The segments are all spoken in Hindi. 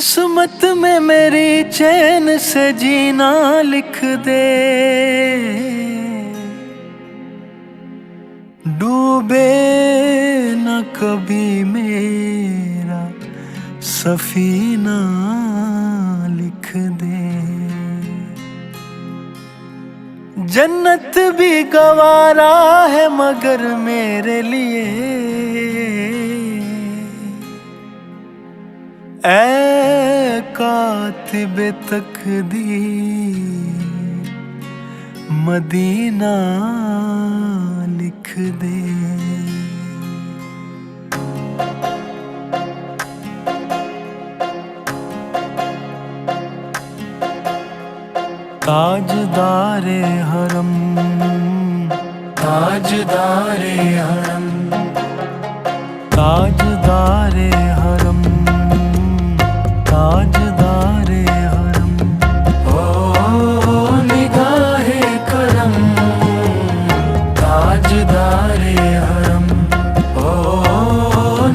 किस्मत में मेरी चैन से जीना लिख दे, डूबे न कभी मेरा सफीना लिख दे। जन्नत भी गवारा है मगर मेरे लिए, ऐ कातिबे तकदीर मदीना लिख दे। ताजदारे हरम, ताजदारे हरम, ताजदारे हरम, ताजदारे हरम, ओ निगाहे करम, ताजदारे हरम, ओ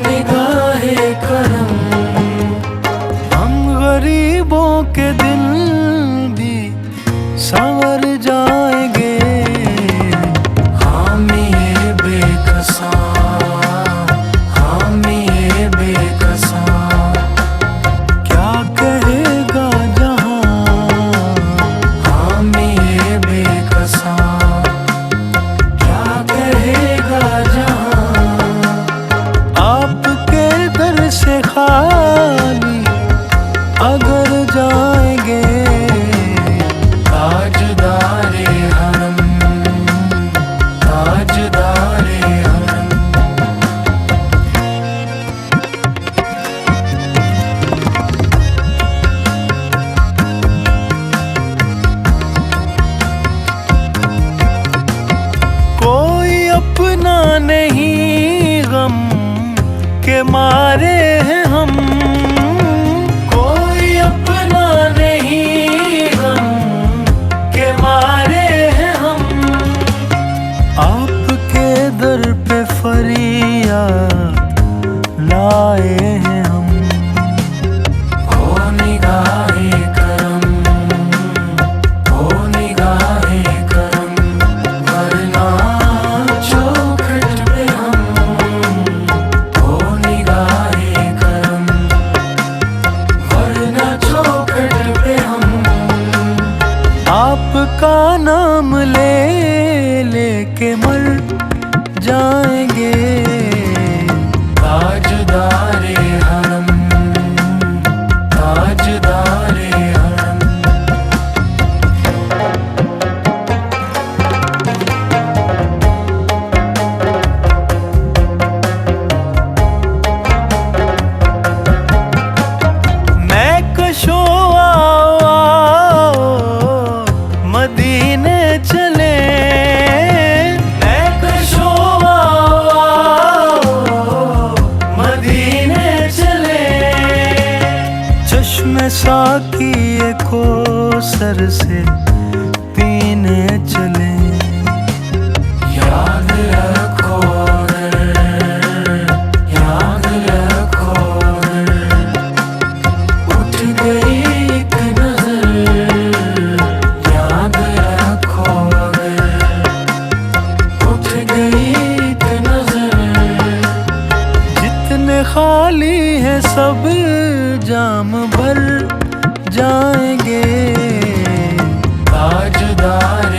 निगाहे करम। हम गरीबों के दिल भी संवर जाएंगे, हामी बेकसा, हामी बेकसा। क्या कहेगा जहां, हामी बेकसा, क्या कहेगा जहां। आपके दर से खाली अगर जाएंगे, ताजदारे हरम, ताजदारे हरम। कोई अपना नहीं गम के मारे हैं हम, कोई अपना नहीं गम के मारे हैं हम। आपके दर पे फरियाद लाए हैं हम, ओ निगाहे करम, ओ निगाहे करम। वरना चौखट पे हम, ओ निगाहे करम, वरना चौखट पे हम। आपका नाम ले लेके मर जाएंगे, ताजदारे हरम, ताजदारे हरम। मैं कशो आओ आओ मदीने चले, मैं कशो आओ आओ मदीने चले। चश्मे साकी को सर से पीने चले। याद रखो अगर, याद रखो अगर उठ गई एक नजर, याद रखो अगर उठ गई एक नजर। जितने खाली है सब जाम भर जाएंगे, ताजदार